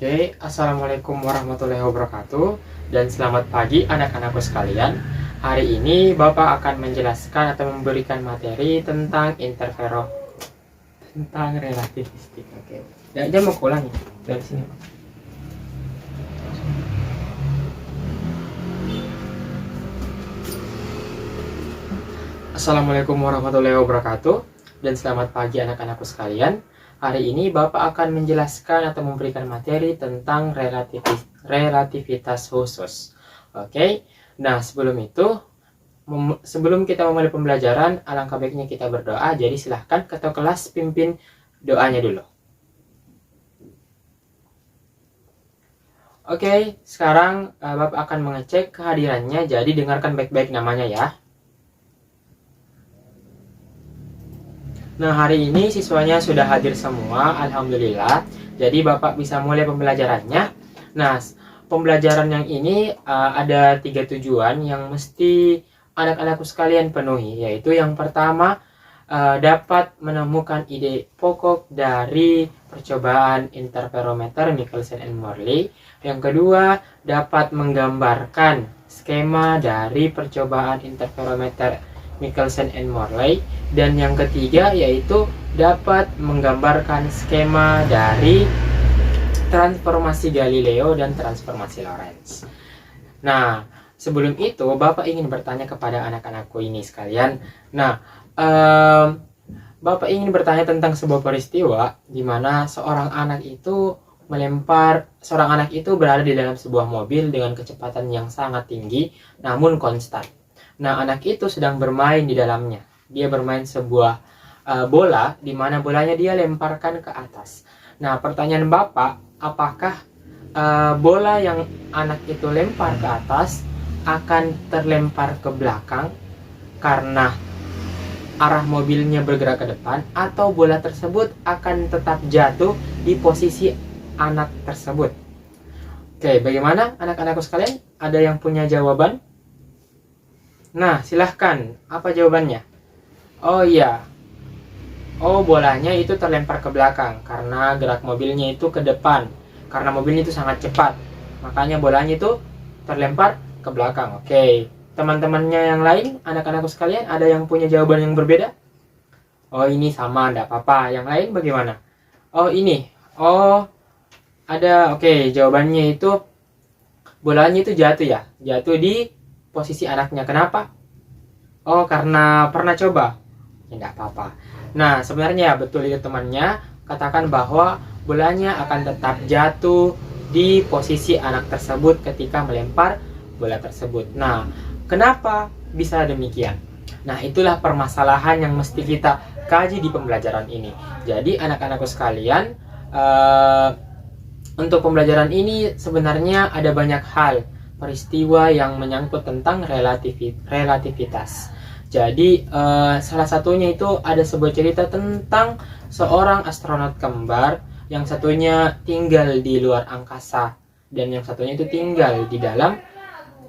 Oke, Assalamualaikum warahmatullahi wabarakatuh. Dan selamat pagi anak-anakku sekalian. Hari ini Bapak akan menjelaskan atau memberikan materi tentang relativistik. Oke. Dia mau ulang ya? Dari sini. Assalamualaikum warahmatullahi wabarakatuh. Dan selamat pagi anak-anakku sekalian. Hari ini Bapak akan menjelaskan atau memberikan materi tentang relativitas khusus. Oke. Nah, sebelum kita memulai pembelajaran, alangkah baiknya kita berdoa. Jadi silahkan ketua kelas pimpin doanya dulu. Oke, sekarang Bapak akan mengecek kehadirannya. Jadi dengarkan baik-baik namanya ya. Nah, hari ini siswanya sudah hadir semua, alhamdulillah. Jadi Bapak bisa mulai pembelajarannya. Nah, pembelajaran yang ini ada 3 tujuan yang mesti anak-anakku sekalian penuhi, yaitu yang pertama dapat menemukan ide pokok dari percobaan interferometer Michelson and Morley. Yang kedua, dapat menggambarkan skema dari percobaan interferometer Michelson and Morley. Dan yang ketiga yaitu dapat menggambarkan skema dari transformasi Galileo dan transformasi Lorentz. Nah, sebelum itu Bapak ingin bertanya kepada anak-anakku ini sekalian. Nah, Bapak ingin bertanya tentang sebuah peristiwa di mana seorang anak itu berada di dalam sebuah mobil dengan kecepatan yang sangat tinggi namun konstan. Nah, anak itu sedang bermain di dalamnya. Dia bermain sebuah bola di mana bolanya dia lemparkan ke atas. Nah, pertanyaan Bapak, apakah bola yang anak itu lempar ke atas akan terlempar ke belakang karena arah mobilnya bergerak ke depan, atau bola tersebut akan tetap jatuh di posisi anak tersebut? Oke, bagaimana anak-anakku sekalian? Ada yang punya jawaban? Nah, silahkan. Apa jawabannya? Oh iya. Oh, bolanya itu terlempar ke belakang karena gerak mobilnya itu ke depan. Karena mobilnya itu sangat cepat. Makanya bolanya itu terlempar ke belakang. Oke. Teman-temannya yang lain, anak-anakku sekalian, ada yang punya jawaban yang berbeda? Oh, ini sama, enggak apa-apa. Yang lain bagaimana? Oh, ini. Oh, ada. Oke, jawabannya itu bolanya itu jatuh ya. Jatuh di posisi anaknya. Kenapa? Oh, karena pernah coba. Ya, enggak apa-apa. Nah, sebenarnya betul itu temannya katakan bahwa bolanya akan tetap jatuh di posisi anak tersebut ketika melempar bola tersebut. Nah, kenapa bisa demikian? Nah, itulah permasalahan yang mesti kita kaji di pembelajaran ini. Jadi, anak-anakku sekalian, untuk pembelajaran ini sebenarnya ada banyak hal peristiwa yang menyangkut tentang relativitas. Jadi salah satunya itu ada sebuah cerita tentang seorang astronot kembar, yang satunya tinggal di luar angkasa dan yang satunya itu tinggal di dalam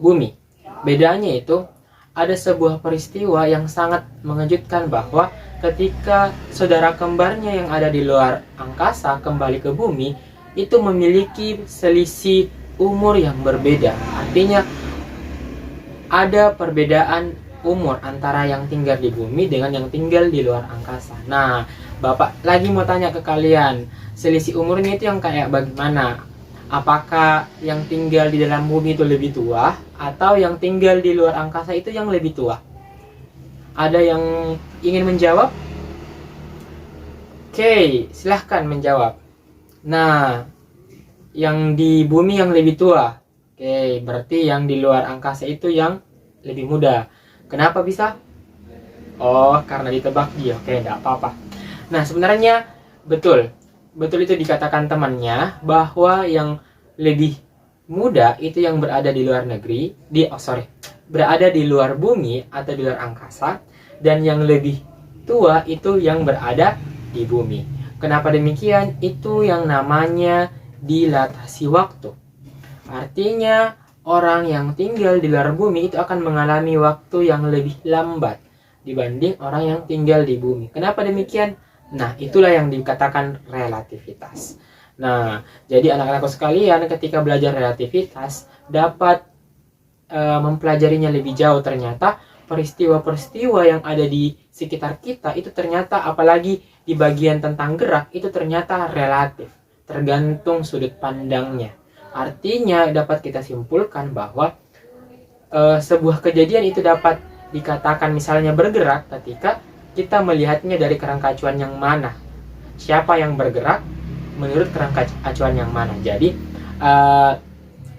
bumi. Bedanya itu ada sebuah peristiwa yang sangat mengejutkan bahwa ketika saudara kembarnya yang ada di luar angkasa kembali ke bumi, itu memiliki selisih umur yang berbeda. Artinya ada perbedaan umur antara yang tinggal di bumi dengan yang tinggal di luar angkasa. Nah, Bapak lagi mau tanya ke kalian, selisih umurnya itu yang kayak bagaimana? Apakah yang tinggal di dalam bumi itu lebih tua atau yang tinggal di luar angkasa itu yang lebih tua? Ada yang ingin menjawab? Oke, silahkan menjawab. Nah, yang di bumi yang lebih tua. Oke, berarti yang di luar angkasa itu yang lebih muda. Kenapa bisa? Oh, karena ditebak dia. Oke, enggak apa-apa. Nah, sebenarnya betul itu dikatakan temannya bahwa yang lebih muda itu yang berada di luar negeri, berada di luar bumi atau di luar angkasa, dan yang lebih tua itu yang berada di bumi. Kenapa demikian? Itu yang namanya dilatasi waktu. Artinya orang yang tinggal di luar bumi itu akan mengalami waktu yang lebih lambat dibanding orang yang tinggal di bumi. Kenapa demikian? Nah, itulah yang dikatakan relativitas. Nah, jadi anak-anakku sekalian ketika belajar relativitas dapat mempelajarinya lebih jauh. Ternyata peristiwa-peristiwa yang ada di sekitar kita itu ternyata, apalagi di bagian tentang gerak, itu ternyata relatif, tergantung sudut pandangnya. Artinya dapat kita simpulkan bahwa sebuah kejadian itu dapat dikatakan misalnya bergerak ketika kita melihatnya dari kerangka acuan yang mana. Siapa yang bergerak menurut kerangka acuan yang mana. Jadi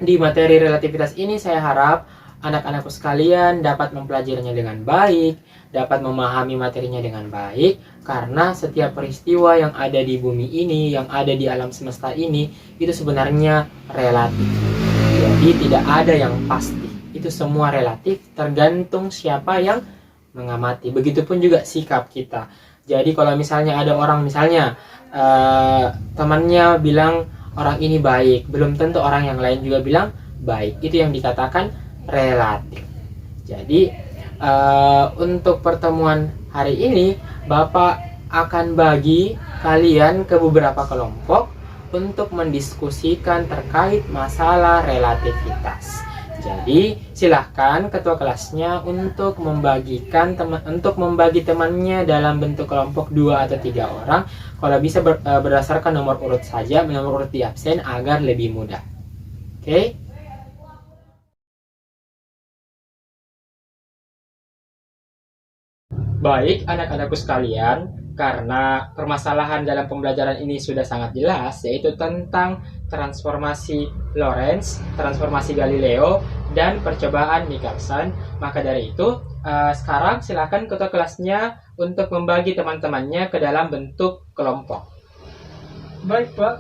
di materi relativitas ini saya harap anak-anakku sekalian dapat mempelajarinya dengan baik, dapat memahami materinya dengan baik, karena setiap peristiwa yang ada di bumi ini, yang ada di alam semesta ini, itu sebenarnya relatif. Jadi tidak ada yang pasti. Itu semua relatif, tergantung siapa yang mengamati. Begitupun juga sikap kita. Jadi kalau misalnya ada orang, misalnya temannya bilang orang ini baik, belum tentu orang yang lain juga bilang baik. Itu yang dikatakan relatif. Jadi untuk pertemuan hari ini Bapak akan bagi kalian ke beberapa kelompok untuk mendiskusikan terkait masalah relativitas. Jadi silahkan ketua kelasnya untuk membagi temannya dalam bentuk kelompok 2 atau 3 orang. Kalau bisa berdasarkan nomor urut saja, nomor urut di absen agar lebih mudah. Oke? Baik anak-anakku sekalian, karena permasalahan dalam pembelajaran ini sudah sangat jelas, yaitu tentang transformasi Lorentz, transformasi Galileo, dan percobaan Michelson. Maka dari itu, sekarang silakan ketua kelasnya untuk membagi teman-temannya ke dalam bentuk kelompok. Baik, Pak.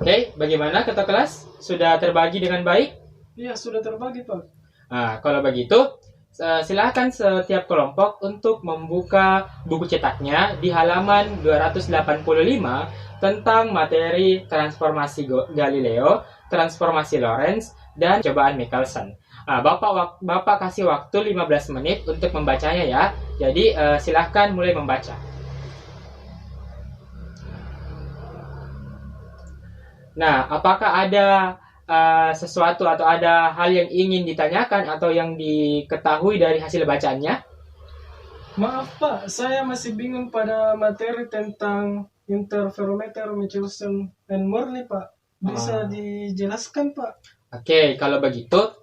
Oke, bagaimana ketua kelas? Sudah terbagi dengan baik? Iya, sudah terbagi, Pak. Kalau begitu, silakan setiap kelompok untuk membuka buku cetaknya di halaman 285 tentang materi transformasi Galileo, transformasi Lorentz, dan cobaan Michelson. Bapak kasih waktu 15 menit untuk membacanya ya. Jadi silahkan mulai membaca. Nah, apakah ada sesuatu atau ada hal yang ingin ditanyakan atau yang diketahui dari hasil bacaannya? Maaf, Pak. Saya masih bingung pada materi tentang interferometer, Michelson, dan Morley, Pak. Bisa dijelaskan, Pak? Oke, kalau begitu,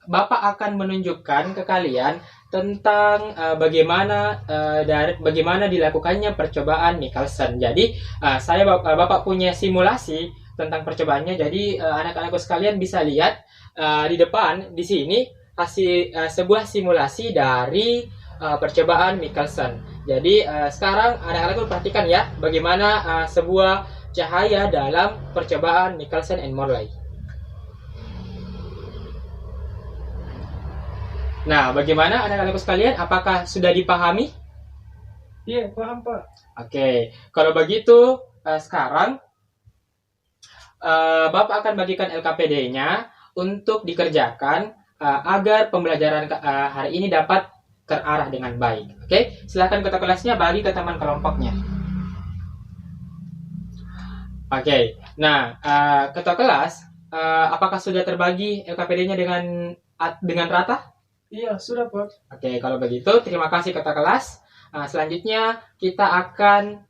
Bapak akan menunjukkan ke kalian tentang bagaimana dilakukannya percobaan Michelson. Jadi, Bapak punya simulasi tentang percobaannya. Jadi anak-anakku sekalian bisa lihat di depan di sini hasil sebuah simulasi dari percobaan Michelson. Jadi sekarang anak-anakku perhatikan ya bagaimana sebuah cahaya dalam percobaan Michelson and Morley. Nah, bagaimana anak-anakku sekalian? Apakah sudah dipahami? Iya, paham, Pak. Oke, kalau begitu sekarang Bapak akan bagikan LKPD-nya untuk dikerjakan agar pembelajaran hari ini dapat terarah dengan baik. Oke, silakan ketua kelasnya bagi ke teman kelompoknya. Oke, nah ketua kelas, apakah sudah terbagi LKPD-nya dengan rata? Iya, sudah, Pak. Oke, kalau begitu terima kasih ketua kelas. Selanjutnya kita akan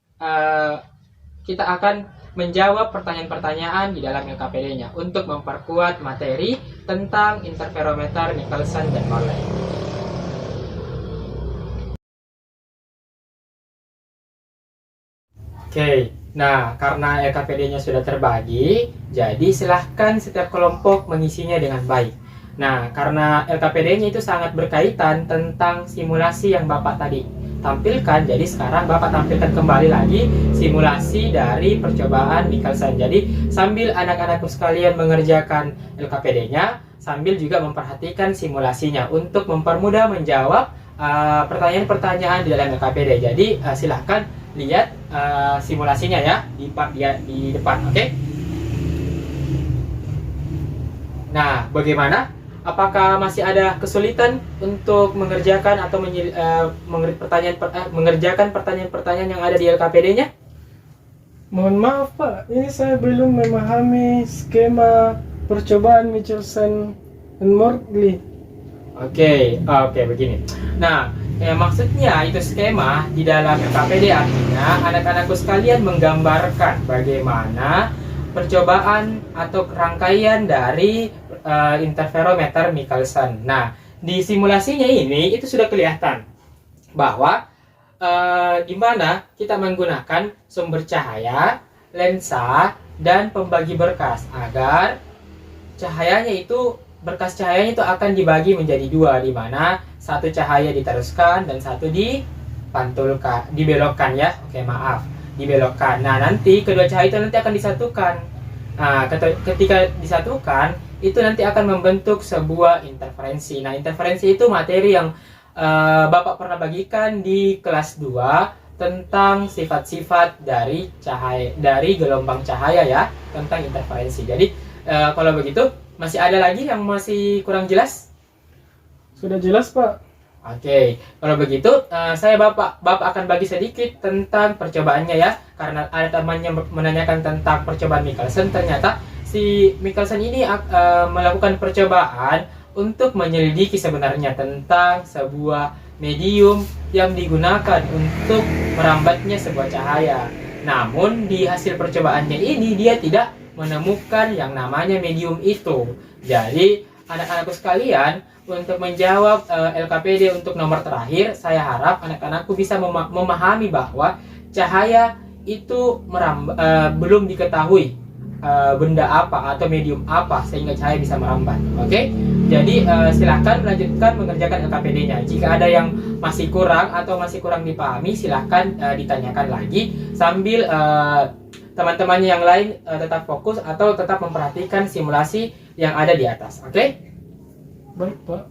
menjawab pertanyaan-pertanyaan di dalam LKPD-nya untuk memperkuat materi tentang interferometer, Michelson, dan Morley. Oke, nah karena LKPD-nya sudah terbagi, jadi silahkan setiap kelompok mengisinya dengan baik. Nah, karena LKPD-nya itu sangat berkaitan tentang simulasi yang Bapak tadi tampilkan, jadi sekarang Bapak tampilkan kembali lagi simulasi dari percobaan Michelson. Jadi sambil anak-anakku sekalian mengerjakan LKPD-nya, sambil juga memperhatikan simulasinya untuk mempermudah menjawab pertanyaan-pertanyaan di dalam LKPD. Jadi silahkan lihat simulasinya ya di depan, oke? Nah, bagaimana? Apakah masih ada kesulitan untuk mengerjakan atau mengerjakan pertanyaan-pertanyaan yang ada di LKPD-nya? Mohon maaf Pak, ini saya belum memahami skema percobaan Michelson and Morley. Oke, begini. Nah, maksudnya itu skema di dalam LKPD artinya anak-anakku sekalian menggambarkan bagaimana percobaan atau rangkaian dari interferometer Michelson. Nah, di simulasinya ini itu sudah kelihatan bahwa di mana kita menggunakan sumber cahaya, lensa, dan pembagi berkas agar berkas cahayanya itu akan dibagi menjadi dua, di mana satu cahaya diteruskan dan satu dibelokkan ya. Oke, maaf, dibelokkan. Nah, nanti kedua cahaya itu nanti akan disatukan. Nah, ketika disatukan itu nanti akan membentuk sebuah interferensi. Nah, interferensi itu materi yang Bapak pernah bagikan di kelas 2 tentang sifat-sifat dari gelombang cahaya ya, tentang interferensi. Jadi kalau begitu masih ada lagi yang masih kurang jelas? Sudah jelas Pak. Oke, kalau begitu Bapak akan bagi sedikit tentang percobaannya ya, karena ada temannya menanyakan tentang percobaan Michelson. Ternyata si Michelson ini melakukan percobaan untuk menyelidiki sebenarnya tentang sebuah medium yang digunakan untuk merambatnya sebuah cahaya. Namun di hasil percobaannya ini dia tidak menemukan yang namanya medium itu. Jadi anak-anakku sekalian, untuk menjawab LKPD untuk nomor terakhir, saya harap anak-anakku bisa memahami bahwa cahaya itu belum diketahui benda apa atau medium apa sehingga cahaya bisa merambat. Oke? Jadi silahkan melanjutkan mengerjakan LKPD-nya. Jika ada yang masih kurang atau masih kurang dipahami, silahkan ditanyakan lagi sambil teman-temannya yang lain tetap fokus atau tetap memperhatikan simulasi yang ada di atas. Oke? Baik Pak.